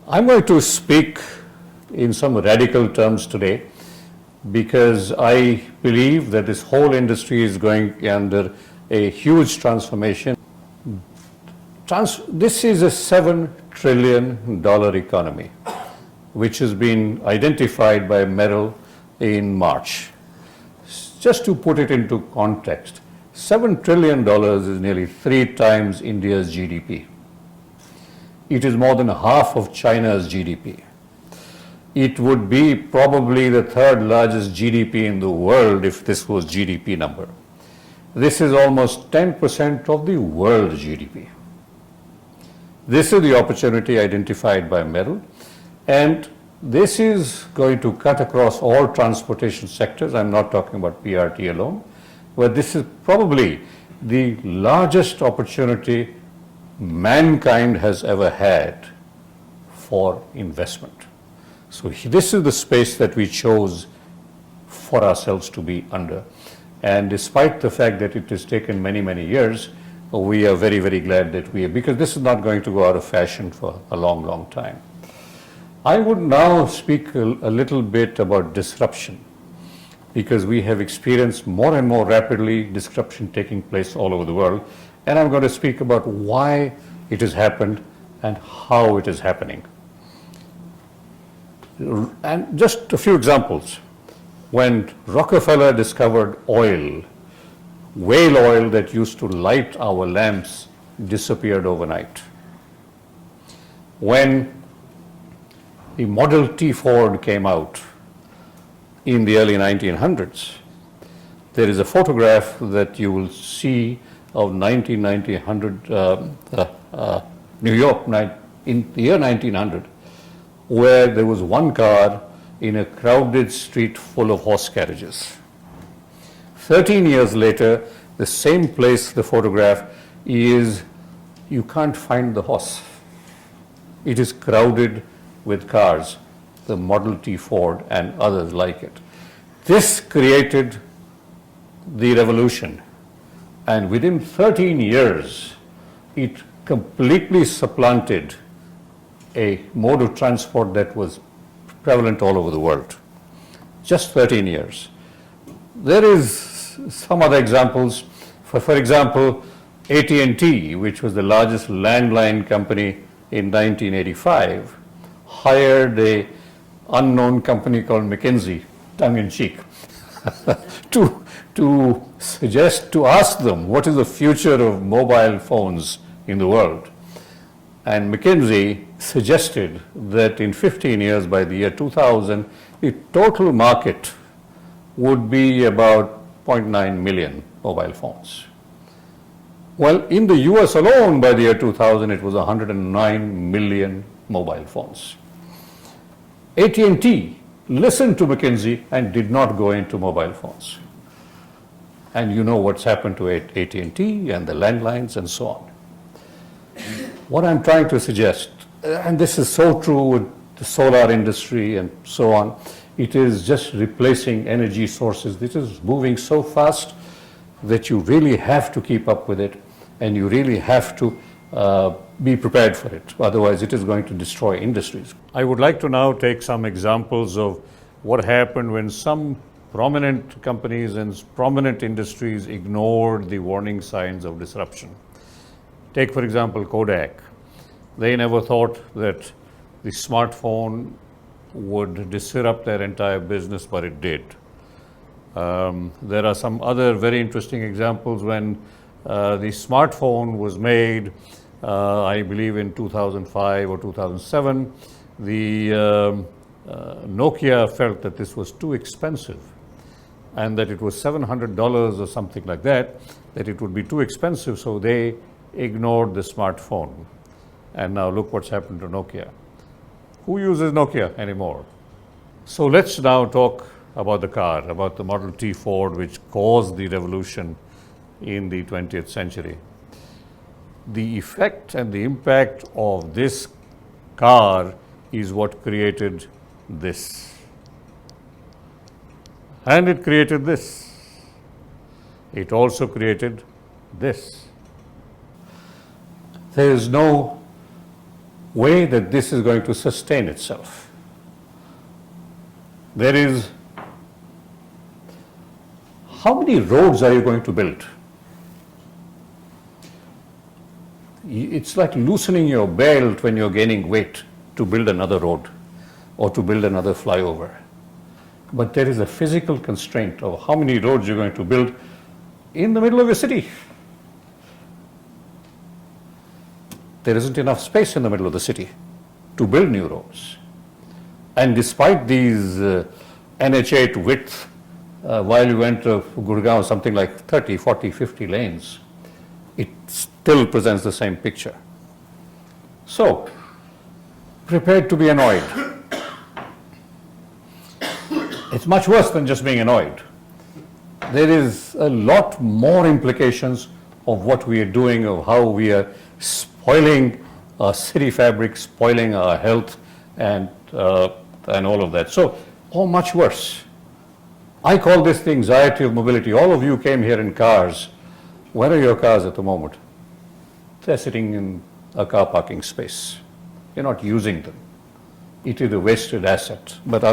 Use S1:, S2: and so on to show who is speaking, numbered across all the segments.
S1: I'm going to speak in some radical terms today because I believe that this whole industry is going under a huge transformation. This is a $7 trillion economy, which has been identified by Merrill in March. Just to put it into context, $7 trillion is nearly 3 times India's GDP. It is more than half of China's GDP. It would be probably the 3rd largest GDP in the world if this was GDP number. This is almost 10% of the world GDP. This is the opportunity identified by Merrill, and this is going to cut across all transportation sectors. I'm not talking about PRT alone, but this is probably the largest opportunity mankind has ever had for investment. So this is the space that we chose for ourselves to be under. And despite the fact that it has taken many, many years, we are very, very glad that we are, because this is not going to go out of fashion for a long, long time. I would now speak a little bit about disruption, because we have experienced more and more rapidly disruption taking place all over the world. And I'm going to speak about why it has happened and how it is happening. And just a few examples. When Rockefeller discovered oil, whale oil that used to light our lamps disappeared overnight. When the Model T Ford came out in the early 1900s, there is a photograph that you will see of 1900 New York in the year 1900, where there was one car in a crowded street full of horse carriages. 13 years later, the same place, the photograph is, you can't find the horse. It is crowded with cars, the Model T Ford and others like it. This created the revolution. And within 13 years, it completely supplanted a mode of transport that was prevalent all over the world. Just 13 years. There is some other examples. For example, AT&T, which was the largest landline company in 1985, hired an unknown company called McKinsey, tongue-in-cheek, to ask them what is the future of mobile phones in the world. And McKinsey suggested that in 15 years, by the year 2000, the total market would be about 0.9 million mobile phones. Well, in the US alone, by the year 2000, it was 109 million mobile phones. AT&T listened to McKinsey and did not go into mobile phones. And you know what's happened to AT&T and the landlines and so on. What I'm trying to suggest, and this is so true with the solar industry and so on, it is just replacing energy sources. This is moving so fast that you really have to keep up with it, and you really have to be prepared for it. Otherwise, it is going to destroy industries. I would like to now take some examples of what happened when some prominent companies and prominent industries ignored the warning signs of disruption. Take, for example, Kodak. They never thought that the smartphone would disrupt their entire business, but it did. There are some other very interesting examples when the smartphone was made, I believe in 2005 or 2007, the Nokia felt that this was too expensive and that it was $700 or something like that it would be too expensive, so they ignored the smartphone. And now look what's happened to Nokia. Who uses Nokia anymore? So let's now talk about the car, about the Model T Ford, which caused the revolution in the 20th century. The effect and the impact of this car is what created this. And it created this. It also created this. There is no way that this is going to sustain itself. There is, how many roads are you going to build? It's like loosening your belt when you're gaining weight to build another road or to build another flyover. But there is a physical constraint of how many roads you're going to build in the middle of a city. There isn't enough space in the middle of the city to build new roads. And despite these NH8 width, while you went to Gurgaon, something like 30, 40, 50 lanes, it still presents the same picture. So, prepared to be annoyed. It's much worse than just being annoyed. There is a lot more implications of what we are doing, of how we are spoiling our city fabric, spoiling our health, and all of that. So, much worse. I call this the anxiety of mobility. All of you came here in cars. Where are your cars at the moment? They're sitting in a car parking space. You're not using them. It is a wasted asset. But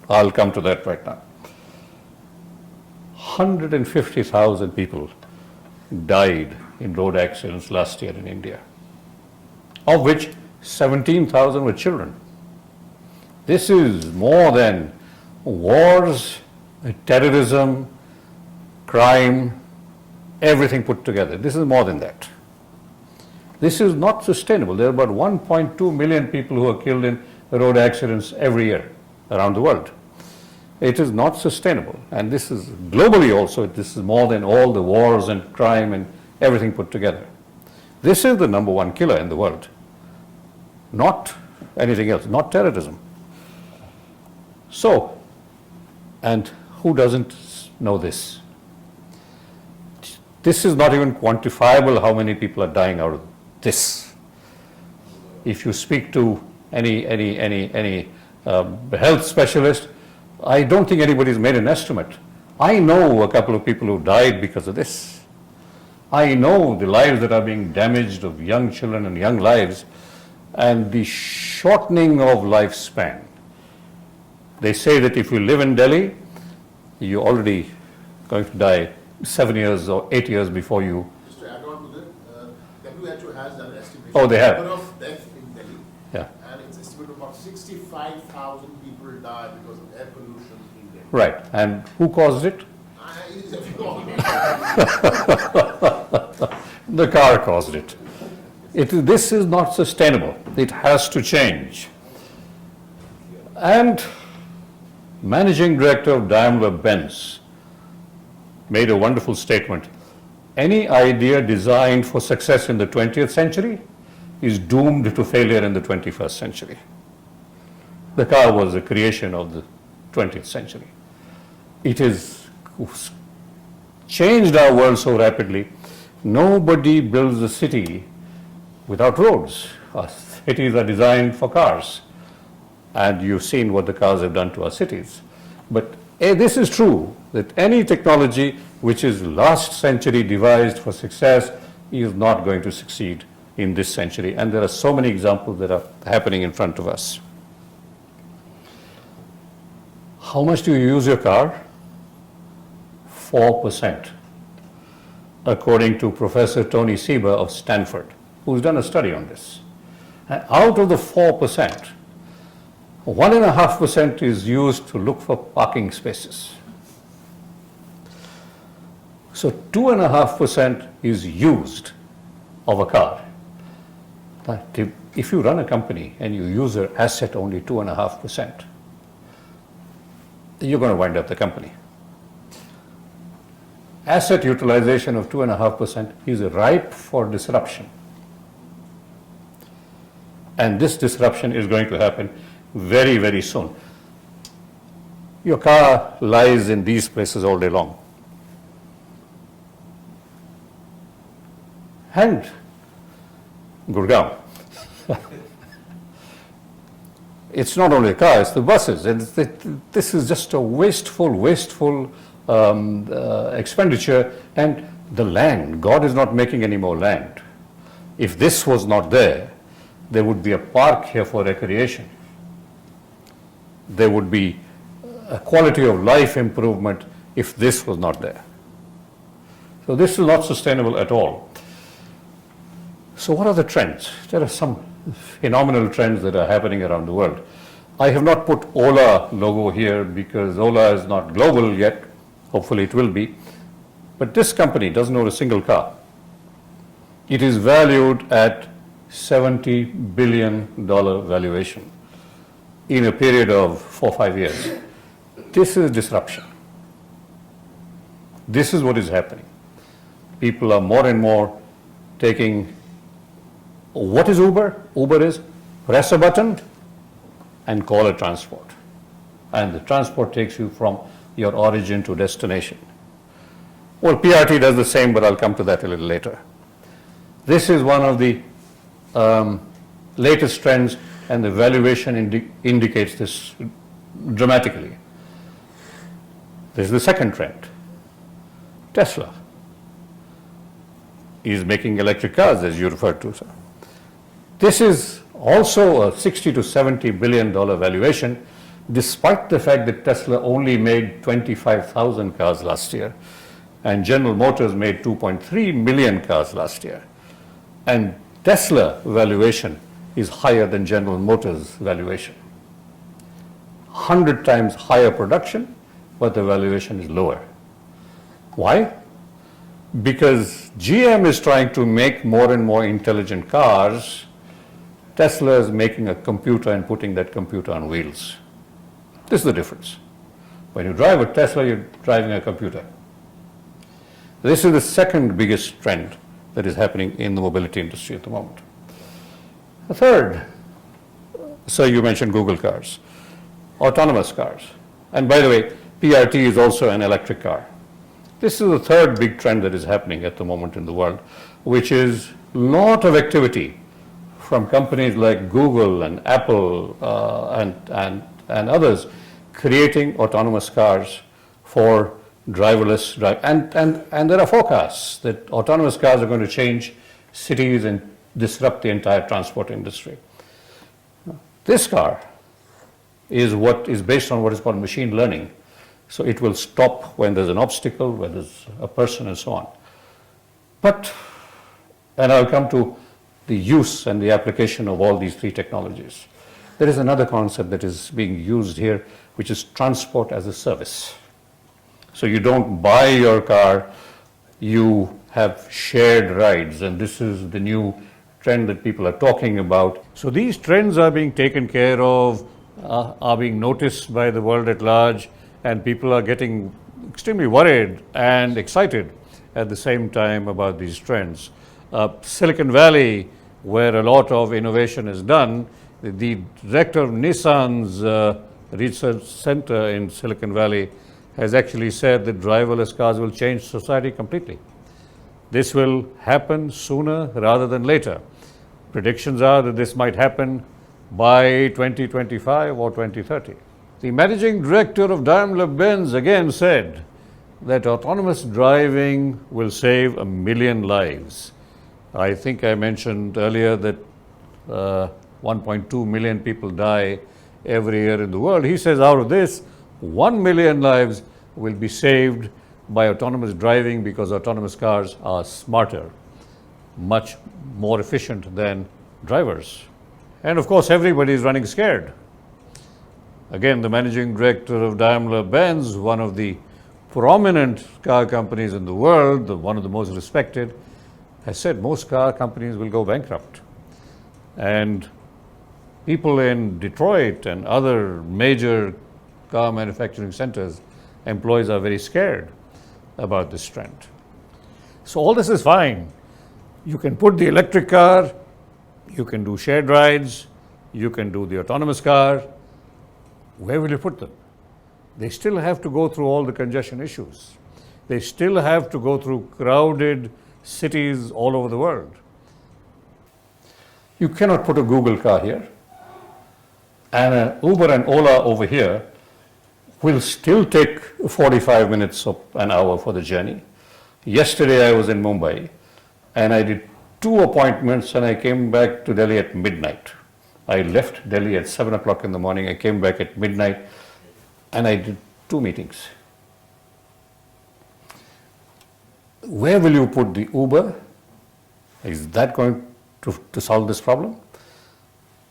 S1: I'll come to that right now. 150,000 people died in road accidents last year in India, of which 17,000 were children. This is more than wars, terrorism, crime, everything put together. This is more than that. This is not sustainable. There are about 1.2 million people who are killed in road accidents every year around the world. It is not sustainable. And this is globally also, this is more than all the wars and crime and everything put together. This is the number one killer in the world. Not anything else, not terrorism. So, and who doesn't know this? This is not even quantifiable how many people are dying out of this. If you speak to any health specialist, I don't think anybody's made an estimate. I know a couple of people who died because of this. I know the lives that are being damaged of young children and young lives, and the shortening of lifespan. They say that if you live in Delhi, you're already going to die 7 years or 8 years before you.
S2: Just to add on to that, WHO has done an estimation.
S1: Oh, they have.
S2: Number of deaths in Delhi.
S1: Yeah.
S2: And it's estimated about 65,000 people died because of air pollution in Delhi.
S1: Right. And who caused it? The car caused it. This is not sustainable. It has to change. And managing director of Daimler-Benz made a wonderful statement. Any idea designed for success in the 20th century is doomed to failure in the 21st century. The car was a creation of the 20th century. It has changed our world so rapidly. Nobody builds a city without roads. Our cities are designed for cars. And you've seen what the cars have done to our cities. But this is true, that any technology which is last century devised for success is not going to succeed in this century. And there are so many examples that are happening in front of us. How much do you use your car? 4%, according to Professor Tony Seba of Stanford, who's done a study on this. And out of the 4%, 1.5% is used to look for parking spaces. So 2.5% is used of a car. But if you run a company and you use your asset only 2.5%, you're going to wind up the company. Asset utilization of 2.5% is ripe for disruption. And this disruption is going to happen very, very soon. Your car lies in these places all day long. And Gurgaon. It's not only a car, it's the buses. And this is just a wasteful expenditure. And the land, God is not making any more land. If this was not there, there would be a park here for recreation. There would be a quality of life improvement if this was not there. So this is not sustainable at all. So what are the trends? There are some phenomenal trends that are happening around the world. I have not put Ola logo here because Ola is not global yet. Hopefully it will be. But this company doesn't own a single car. It is valued at $70 billion valuation in a period of 4 or 5 years. This is disruption. This is what is happening. People are more and more taking, what is Uber? Uber is press a button and call a transport. And the transport takes you from your origin to destination. Well, PRT does the same, but I'll come to that a little later. This is one of the latest trends, and the valuation indicates this dramatically. This is the second trend. Tesla is making electric cars, as you referred to, sir. This is also a $60 to $70 billion valuation, despite the fact that Tesla only made 25,000 cars last year, and General Motors made 2.3 million cars last year. And Tesla valuation is higher than General Motors valuation. 100 times higher production, but the valuation is lower. Why? Because GM is trying to make more and more intelligent cars. Tesla is making a computer and putting that computer on wheels. This is the difference. When you drive a Tesla, you're driving a computer. This is the second biggest trend that is happening in the mobility industry at the moment. The third, so you mentioned Google cars, autonomous cars. And by the way, PRT is also an electric car. This is the third big trend that is happening at the moment in the world, which is a lot of activity from companies like Google and Apple and others creating autonomous cars for driverless drive. And there are forecasts that autonomous cars are going to change cities and disrupt the entire transport industry. This car is what is based on what is called machine learning. So it will stop when there's an obstacle, when there's a person, and so on. But, and I'll come to the use and the application of all these three technologies. There is another concept that is being used here, which is transport as a service. So you don't buy your car, you have shared rides, and this is the new trend that people are talking about. So these trends are being taken care of, are being noticed by the world at large, and people are getting extremely worried and excited at the same time about these trends. Silicon Valley, where a lot of innovation is done, the director of Nissan's research center in Silicon Valley has actually said that driverless cars will change society completely. This will happen sooner rather than later. Predictions are that this might happen by 2025 or 2030. The managing director of Daimler-Benz again said that autonomous driving will save 1 million lives. I think I mentioned earlier that 1.2 million people die every year in the world. He says out of this, 1 million lives will be saved by autonomous driving because autonomous cars are smarter, much more efficient than drivers. And of course, everybody is running scared. Again, the managing director of Daimler-Benz, one of the prominent car companies in the world, one of the most respected, has said most car companies will go bankrupt. And people in Detroit and other major car manufacturing centers, employees are very scared about this trend. So all this is fine. You can put the electric car, you can do shared rides, you can do the autonomous car. Where will you put them? They still have to go through all the congestion issues. They still have to go through crowded cities all over the world. You cannot put a Google car here, and an Uber and Ola over here will still take 45 minutes or an hour for the journey. Yesterday I was in Mumbai and I did 2 appointments and I came back to Delhi at midnight. I left Delhi at 7 o'clock in the morning, I came back at midnight, and I did 2 meetings. Where will you put the Uber? Is that going to solve this problem?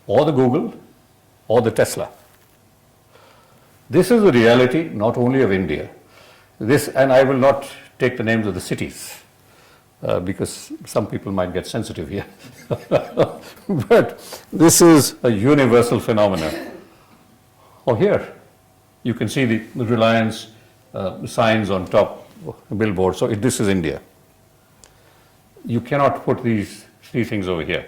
S1: Or the Google, or the Tesla? This is the reality not only of India. This, and I will not take the names of the cities, because some people might get sensitive here. But this is a universal phenomenon. Oh, here, you can see the Reliance signs on top of the billboard. So this is India. You cannot put these 3 things over here.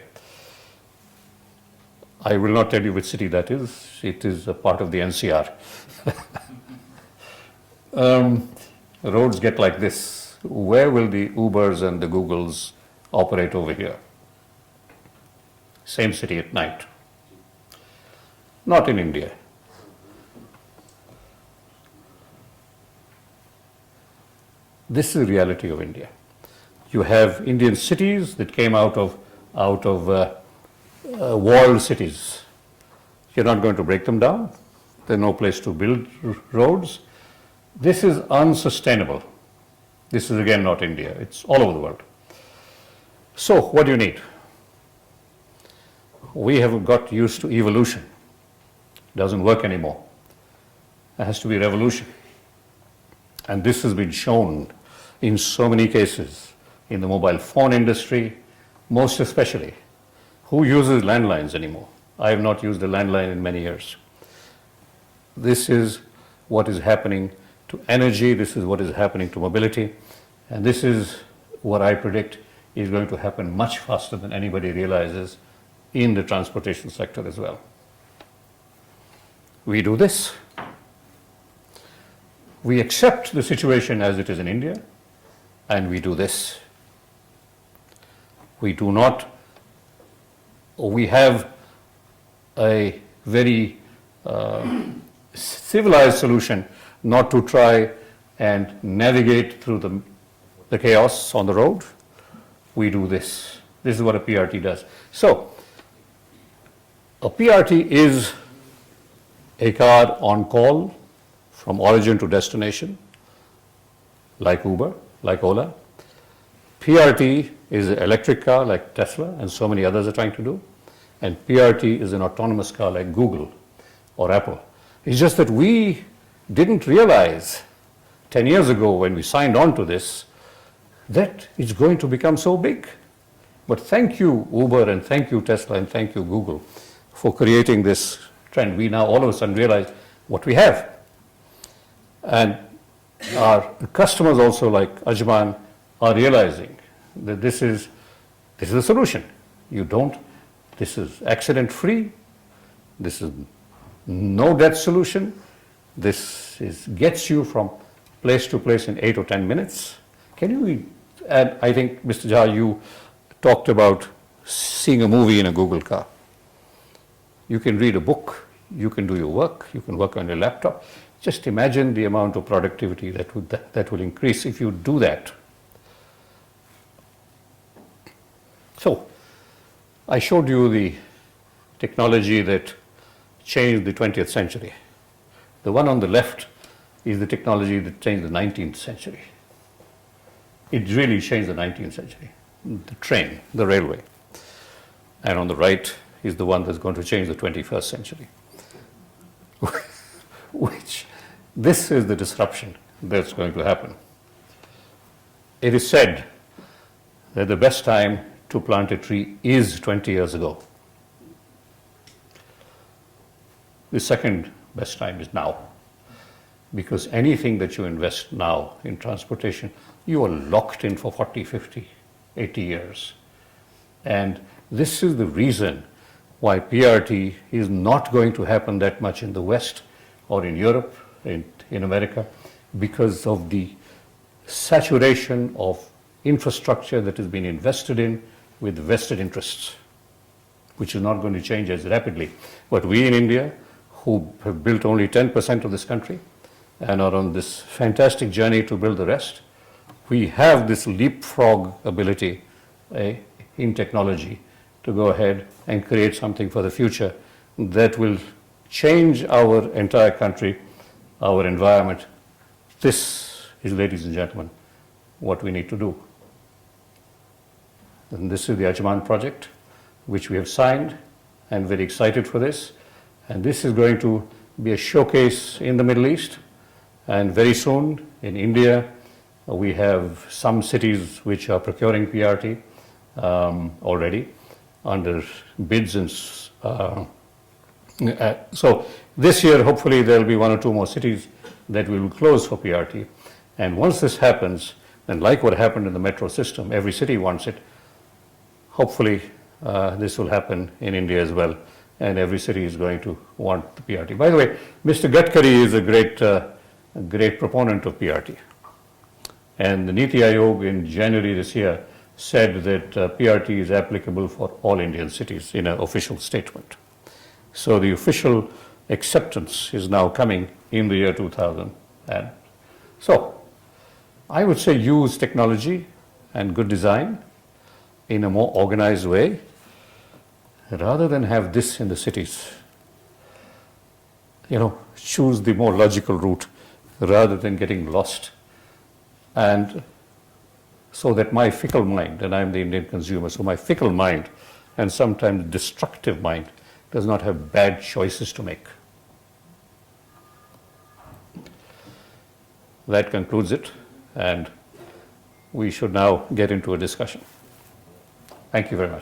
S1: I will not tell you which city that is. It is a part of the NCR. Roads get like this. Where will the Ubers and the Googles operate over here? Same city at night. Not in India. This is the reality of India. You have Indian cities that came out of walled cities. You're not going to break them down. There's no place to build roads. This is unsustainable. This is again not India. It's all over the world. So what do you need? We have got used to evolution. It doesn't work anymore. There has to be revolution. And this has been shown in so many cases in the mobile phone industry, most especially. Who uses landlines anymore? I have not used a landline in many years. This is what is happening to energy, this is what is happening to mobility, and this is what I predict is going to happen much faster than anybody realizes in the transportation sector as well. We do this. We accept the situation as it is in India, and we do this. We do not, we have a very civilized solution not to try and navigate through the chaos on the road. We do this. This is what a PRT does. So, a PRT is a car on call from origin to destination, like Uber, like Ola. PRT is an electric car like Tesla and so many others are trying to do. And PRT is an autonomous car like Google or Apple. It's just that we didn't realize 10 years ago when we signed on to this that it's going to become so big. But thank you Uber and thank you Tesla and thank you Google for creating this trend. We now all of a sudden realize what we have. And our customers also like Ajman are realizing that this is the solution. This is accident free, this is no death solution, this gets you from place to place in 8 or 10 minutes. Can you add, I think Mr. Jha, you talked about seeing a movie in a Google car. You can read a book, you can do your work, you can work on your laptop. Just imagine the amount of productivity that will increase if you do that. So, I showed you the technology that changed the 20th century. The one on the left is the technology that changed the 19th century. It really changed the 19th century. The train, the railway. And on the right is the one that's going to change the 21st century. This is the disruption that's going to happen. It is said that the best time to plant a tree is 20 years ago. The second best time is now. Because anything that you invest now in transportation, you are locked in for 40, 50, 80 years. And this is the reason why PRT is not going to happen that much in the West or in Europe, in America, because of the saturation of infrastructure that has been invested in with vested interests, which is not going to change as rapidly. But we in India, who have built only 10% of this country and are on this fantastic journey to build the rest, we have this leapfrog ability in technology to go ahead and create something for the future that will change our entire country, our environment. This is, ladies and gentlemen, what we need to do. And this is the Ajman project, which we have signed, and very excited for this. And this is going to be a showcase in the Middle East, and very soon in India. We have some cities which are procuring PRT already under bids, and so this year hopefully there will be 1 or 2 more cities that we will close for PRT. And once this happens, then like what happened in the metro system, every city wants it. Hopefully this will happen in India as well, and every city is going to want the PRT. By the way, Mr. Gadkari is a great proponent of PRT. And the Niti Aayog in January this year said that PRT is applicable for all Indian cities in an official statement. So the official acceptance is now coming in the year 2000. And so I would say use technology and good design in a more organized way rather than have this in the cities. Choose the more logical route rather than getting lost. And so that my fickle mind, and I'm the Indian consumer, so my fickle mind and sometimes destructive mind does not have bad choices to make. That concludes it, and we should now get into a discussion. Thank you very much.